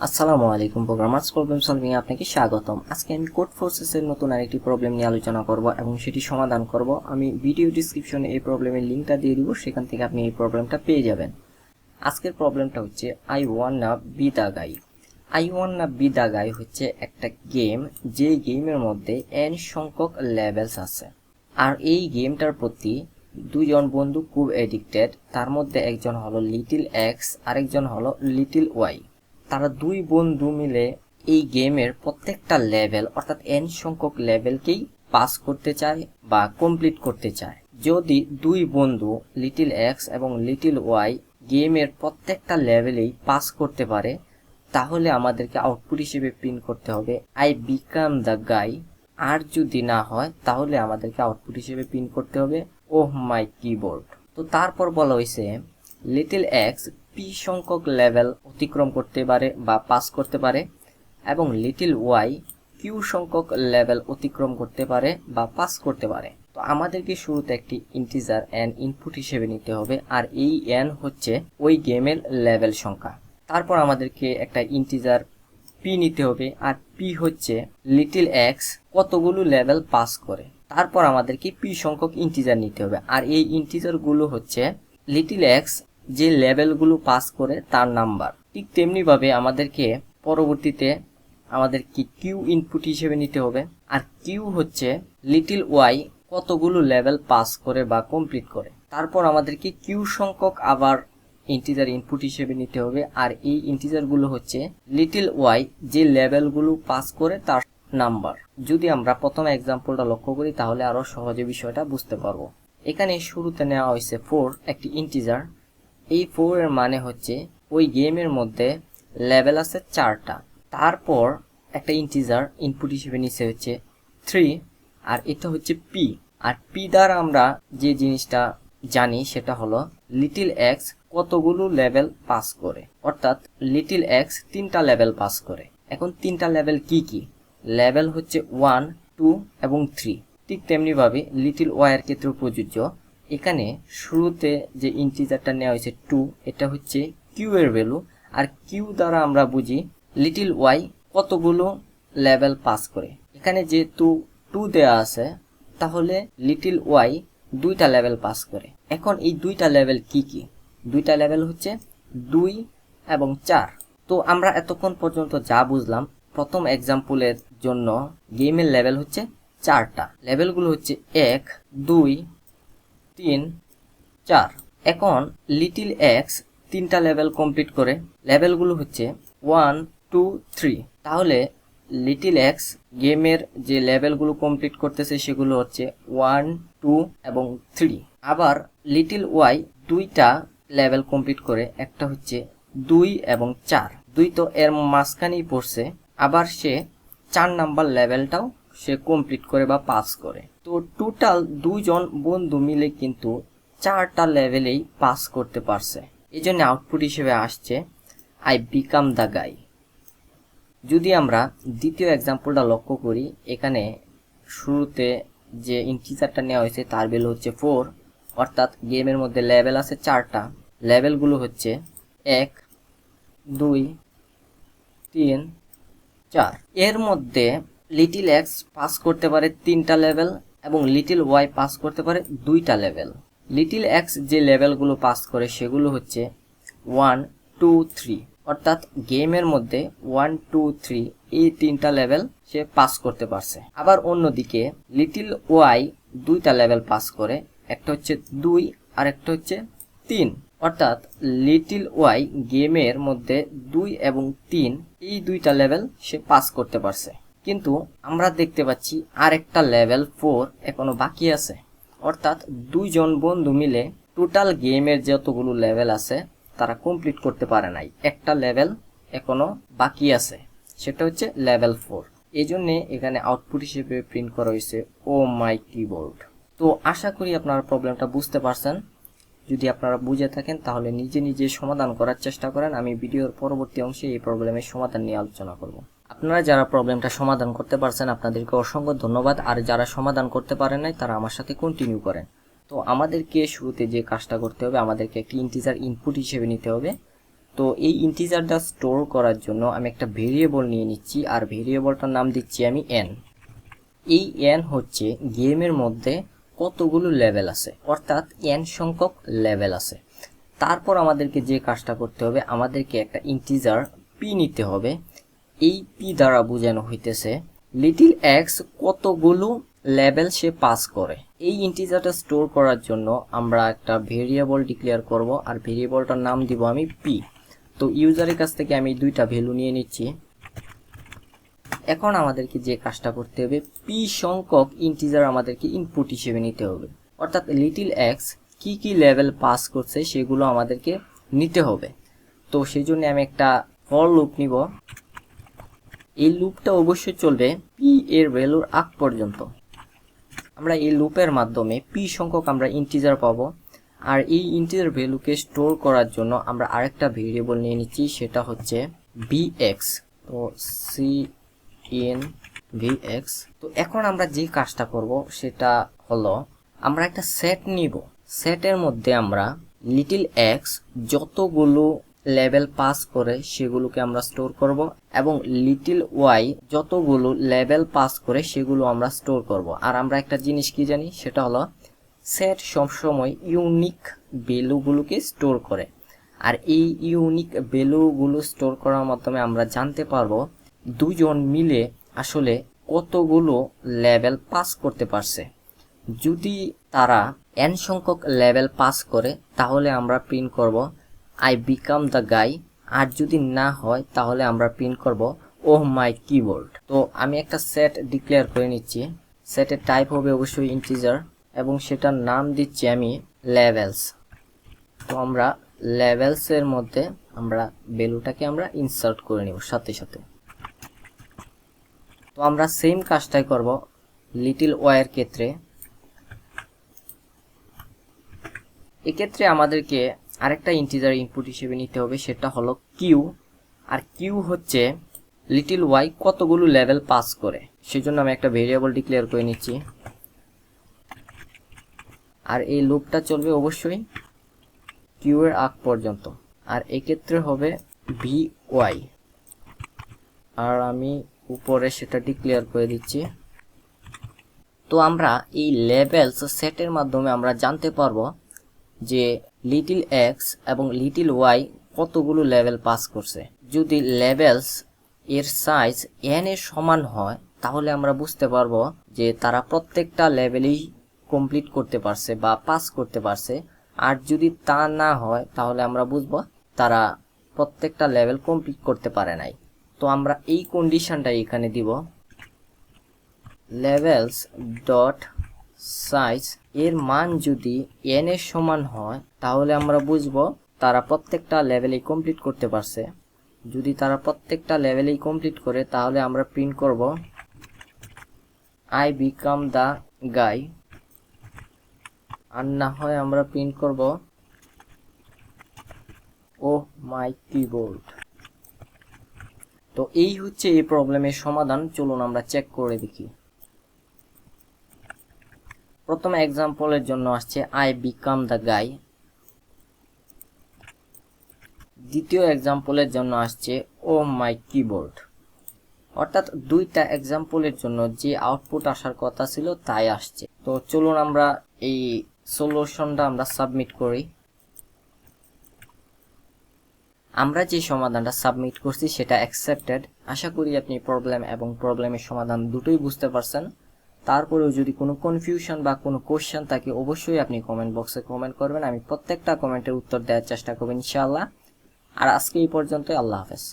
আসসালামু আলাইকুম programmers problem solving এ আপনাকে স্বাগতম। আজকে আমি কোড ফোর্সেস এর নতুন আরেকটি প্রবলেম নিয়ে আলোচনা করব এবং সেটি সমাধান করব। আমি ভিডিও ডেসক্রিপশনে এই প্রবলেমের লিংকটা দিয়ে দিব, সেখান থেকে আপনি এই প্রবলেমটা পেয়ে যাবেন। আজকের প্রবলেমটা হচ্ছে I ওয়ান্না B the guy. I ওয়ান্না B the guy হচ্ছে একটা গেম, যে গেমের মধ্যে n সংখ্যক লেভেলস আছে। আর এই গেমটার প্রতি দুজন বন্ধু খুব এডিক্টেড। তার মধ্যে একজন হলো লিটল এক্স, আরেকজন হলো লিটল ওয়াই। তারা দুই বন্ধু মিলে এই গেমের প্রত্যেকটা লেভেল অর্থাৎ n সংখ্যক লেভেলকেই পাস করতে চায় বা কমপ্লিট করতে চায়। যদি দুই বন্ধু লিটল এক্স এবং লিটল ওয়াই গেমের প্রত্যেকটা লেভেলেই পাস করতে পারে, তাহলে আমাদেরকে আউটপুট হিসেবে প্রিন্ট করতে হবে আই বিকাম দ্য গাই। আর যদি না হয় তাহলে আমাদেরকে আউটপুট হিসেবে প্রিন্ট করতে হবে ওহ মাই কিবোর্ড। তো তারপর বলা হয়েছে লিটল এক্স পি সংখ্যক লেভেল অতিক্রম করতে পারে বা পাস করতে পারে এবং লিটল ওয়াই কিউ সংখ্যক লেভেল অতিক্রম করতে পারে বা পাস করতে পারে। তো আমাদেরকে শুরুতে একটি ইন্টিজার n ইনপুট হিসেবে নিতে হবে, আর এই n হচ্ছে ওই গেমের লেভেল সংখ্যা। তারপর আমাদেরকে একটা ইন্টিজার পি নিতে হবে, আর পি হচ্ছে লিটল এক্স কতগুলো লেভেল পাস করে। তারপর আমাদেরকে পি সংখ্যক ইন্টিজার নিতে হবে, আর এই ইন্টিজার গুলো হচ্ছে লিটল এক্স যে লেভেলগুলো পাস করে তার নাম্বার। ঠিক তেমনি ভাবে আমাদেরকে পরবর্তীতে আমাদেরকে কিউ ইনপুট হিসেবে নিতে হবে, আর কিউ হচ্ছে লিটল ওয়াই কতগুলো লেভেল পাস করে বা কমপ্লিট করে। তারপর আমাদেরকে কিউ সংখ্যক আবার ইন্টিজার ইনপুট হিসেবে নিতে হবে, আর এই ইন্টিজার গুলো হচ্ছে লিটল ওয়াই যে লেভেলগুলো পাস করে তার নাম্বার। যদি আমরা প্রথম এক্সাম্পলটা লক্ষ্য করি তাহলে আরো সহজে বিষয়টা বুঝতে পারবো। এখানে শুরুতে নেওয়া হয়েছে 4 একটি ইন্টিজার। এই 4 এর মানে হচ্ছে ওই গেমের মধ্যে লেভেল আছে 4টা। তারপর একটা ইন্টিজার ইনপুট হিসেবে নিচে হচ্ছে 3, আর এটা হচ্ছে পি। আর পি দ্বারা আমরা যে জিনিসটা জানি সেটা হলো লিটল এক্স কতগুলো লেভেল পাস করে, অর্থাৎ লিটল এক্স 3টা লেভেল পাস করে। এখন 3টা লেভেল কি কি? লেভেল হচ্ছে 1, 2 এবং 3। ঠিক তেমনি ভাবে লিটল ওয়াই এর ক্ষেত্রে প্রযোজ্য। এখানে শুরুতে যে ইন্টিজারটা নেওয়া হয়েছে 2, এটা হচ্ছে কিউ এর ভ্যালু, আর কিউ দ্বারা আমরা বুঝি লিটল ওয়াই কতগুলো লেভেল পাস করে। এখানে যেহেতু 2 দেয়া আছে তাহলে লিটল ওয়াই 2টা লেভেল পাস করে। এখন এই 2টা লেভেল কি কি? 2টা লেভেল হচ্ছে 2 এবং 4। তো আমরা এতক্ষণ পর্যন্ত যা বুঝলাম, প্রথম এক্সাম্পলের জন্য গেমের লেভেল হচ্ছে 4টা। লেভেলগুলো হচ্ছে 1, 2, 3, 4। এখন লিটল এক্স 3টা লেভেল কমপ্লিট করে। লেভেলগুলো হচ্ছে 1, 2, 3। তাহলে লিটল এক্স গেমের যে লেভেলগুলো কমপ্লিট করতেছে সেগুলো হচ্ছে 1, 2 এবং 3। আবার লিটল ওয়াই 2টা লেভেল কমপ্লিট করে, একটা হচ্ছে 2 এবং 4। 2 তো এর মাঝখানেই পড়ছে, আবার সে 4 নাম্বার লেভেলটাও সে কমপ্লিট করে বা পাস করে। তো টোটাল দুজন বন্ধু মিলে কিন্তু 4টা লেভেলেই পাস করতে পারছে। এই জন্য আউটপুট হিসেবে আসছে আই বিকাম দ্য গাই। যদি আমরা দ্বিতীয় এক্সাম্পলটা লক্ষ্য করি, এখানে শুরুতে যে ইন্টিজারটা নেওয়া হয়েছে তার ভ্যালু হচ্ছে 4, অর্থাৎ গেমের মধ্যে লেভেল আছে 4টা। লেভেলগুলো হচ্ছে 1, 2, 3, 4। এর মধ্যে লিটল এক্স পাস করতে পারে 3টা লেভেল এবং লিটল ওয়াই পাস করতে পারে 2টা লেভেল। লিটল এক্স যে লেভেলগুলো পাস করে সেগুলো হচ্ছে 1, 2, 3, অর্থাৎ গেমের মধ্যে 1, 2, 3 এই 3টা লেভেল সে পাস করতে পারছে। আবার অন্যদিকে লিটল ওয়াই 2টা লেভেল পাস করে, একটা হচ্ছে 2 আর একটা হচ্ছে 3, অর্থাৎ লিটল ওয়াই গেমের মধ্যে 2 এবং 3 এই 2টা লেভেল সে পাস করতে পারছে। কিন্তু আমরা দেখতে পাচ্ছি আরেকটা লেভেল 4 এখনো বাকি আছে, অর্থাৎ দুইজন বন্ধু মিলে টোটাল গেমের যতগুলো লেভেল আছে তারা কমপ্লিট করতে পারে নাই। একটা লেভেল এখনো বাকি আছে, সেটা হচ্ছে লেভেল 4। এই জন্য এখানে আউটপুট হিসেবে প্রিন্ট করা হয়েছে ও মাই কিবোর্ড। তো আশা করি আপনারা প্রবলেমটা বুঝতে পারছেন। যদি আপনারা বুঝে থাকেন তাহলে নিজে নিজে সমাধান করার চেষ্টা করেন। আমি ভিডিওর পরবর্তী অংশে এই প্রবলেমের সমাধান নিয়ে আলোচনা করব। আপনারা যারা প্রবলেমটা সমাধান করতে পারছেন আপনাদেরকে অসংখ্য ধন্যবাদ, আর যারা সমাধান করতে পারেন নাই তারা আমার সাথে কন্টিনিউ করেন। তো আমাদেরকে শুরুতে যে কাজটা করতে হবে, আমাদেরকে একটি ইন্টিজার ইনপুট হিসেবে নিতে হবে। তো এই ইন্টিজারটা স্টোর করার জন্য আমি একটা ভেরিয়েবল নিয়ে নিচ্ছি, আর ভেরিয়েবলটার নাম দিচ্ছি আমি n। এই n হচ্ছে গেমের মধ্যে কতগুলো লেভেল আছে, অর্থাৎ n সংখ্যক লেভেল আছে। তারপর আমাদেরকে যে কাজটা করতে হবে, আমাদেরকে একটা ইন্টিজার p নিতে হবে। এই p দ্বারা বোঝানো হইতেছে লিটল এক্স কতগুলো লেভেল সে পাস করে। এই ইন্টিজারটা স্টোর করার জন্য আমরা একটা ভেরিয়েবল ডিক্লেয়ার করব, আর ভেরিয়েবলটার নাম দিব আমি p। তো ইউজারের কাছ থেকে আমি দুইটা ভ্যালু নিয়ে নিচ্ছি। এখন আমাদেরকে যে কাজটা করতে হবে, p সংখ্যক ইন্টিজার আমাদেরকে ইনপুট হিসেবে নিতে হবে, অর্থাৎ লিটল এক্স কি কি লেভেল পাস করছে সেগুলো আমাদেরকে নিতে হবে। তো সেই জন্য আমি একটা ফর লুপ নিব। এই লুপটা অবশ্যই চলবে p এর ভ্যালুর আগ পর্যন্ত। আমরা এই লুপের মাধ্যমে p সংখ্যক আমরা ইন্টিজার পাবো, আর এই ইন্টিজার ভ্যালুকে স্টোর করার জন্য আমরা আরেকটা ভেরিয়েবল নিয়ে নিচ্ছি, সেটা হচ্ছে vx। তো cin vx। তো এখন আমরা যে কাজটা করব সেটা হলো আমরা একটা সেট নিব। সেটের মধ্যে আমরা লিটল এক্স যতগুলো লেভেল পাস করে সেগুলোকে আমরা স্টোর করব, এবং লিটল ওয়াই যতগুলো লেভেল পাস করে সেগুলো আমরা স্টোর করব। আর আমরা একটা জিনিস কি জানি, সেটা হলো সেট সবসময় ইউনিক ভ্যালুগুলোকে স্টোর করে। আর এই ইউনিক ভ্যালুগুলো স্টোর করার মাধ্যমে আমরা জানতে পারবো দুজন মিলে আসলে কতগুলো লেভেল পাস করতে পারছে। যদি তারা n সংখ্যক লেভেল পাস করে তাহলে আমরা প্রিন্ট করব আই বিকাম দ্য গাই, আর যদি না হয় তাহলে আমরা প্রিন্ট করব ওহ মাই কিবোর্ড। তো আমি একটা সেট ডিক্লেয়ার করে নিচ্ছি। সেটের টাইপ হবে অবশ্যই ইন্টিজার, এবং সেটার নাম দিচ্ছি আমি লেভেলস। তো আমরা লেভেলস এর মধ্যে আমরা ভ্যালুটাকে আমরা ইনসার্ট করে নিব সাথে সাথে। তো আমরা সেম কাজটাই করব লিটল ওয়াই এর ক্ষেত্রে। এক্ষেত্রে আমাদেরকে আরেকটা ইন্টিজার ইনপুট হিসেবে নিতে হবে, সেটা হলো কিউ। আর কিউ হচ্ছে লিটল ওয়াই কতগুলো লেভেল পাস করে, সেজন্য আমি একটা ভেরিয়েবল ডিক্লেয়ার করে নিচ্ছি। আর এই লুপটা চলবে অবশ্যই কিউ এর আগ পর্যন্ত, আর এক্ষেত্রে হবে ভি ওয়াই। আর আমি উপরে সেটা ডিক্লেয়ার করে দিচ্ছি। তো আমরা এই লেভেলস সেটের মাধ্যমে আমরা জানতে পারবো যে লিটল এক্স এবং লিটল ওয়াই কতগুলো লেভেল পাস করছে। যদি লেভেলস এর সাইজ n এর সমান হয় তাহলে আমরা বুঝতে পারবো যে তারা প্রত্যেকটা লেভেলেই কমপ্লিট করতে পারছে বা পাস করতে পারছে। আর যদি তা না হয় তাহলে আমরা বুঝবো তারা প্রত্যেকটা লেভেল কমপ্লিট করতে পারে নাই। তো আমরা এই কন্ডিশনটা এখানে দিব, লেভেলস ডট সাইজ এর মান যদি n এর সমান হয় তাহলে আমরা বুঝবো তারা প্রত্যেকটা লেভেলেই কমপ্লিট করতে পারছে। যদি তারা প্রত্যেকটা লেভেলেই কমপ্লিট করে তাহলে আমরা প্রিন্ট করব আই বিকাম দ্য গাই, আর না হয় আমরা প্রিন্ট করব ওহ মাই কিবোর্ড। তো এই হচ্ছে এই প্রবলেমের সমাধান। চলুন আমরা চেক করে দেখি। প্রথম এক্সাম্পলের জন্য আসছে আই বিকাম দ্য গাই, দ্বিতীয় এক্সাম্পলের জন্য আসছে ও মাই কিবোর্ড। অর্থাৎ দুইটা এক্সাম্পলের জন্য যে আউটপুট আসার কথা ছিল তাই আসছে। তো চলুন আমরা এই সলিউশনটা আমরা সাবমিট করি। আমরা যে সমাধানটা সাবমিট করছি সেটা অ্যাকসেপ্টেড। আশা করি আপনি প্রবলেম এবং প্রবলেমের সমাধান দুটোই বুঝতে পারছেন। তারপরেও যদি কোনো কনফিউশন বা কোনো কোশ্চেন থাকে অবশ্যই আপনি কমেন্ট বক্সে কমেন্ট করবেন, আমি প্রত্যেকটা কমেন্টের উত্তর দেওয়ার চেষ্টা করব ইনশাআল্লাহ। আর আজকে এই পর্যন্ত, আল্লাহ হাফেজ।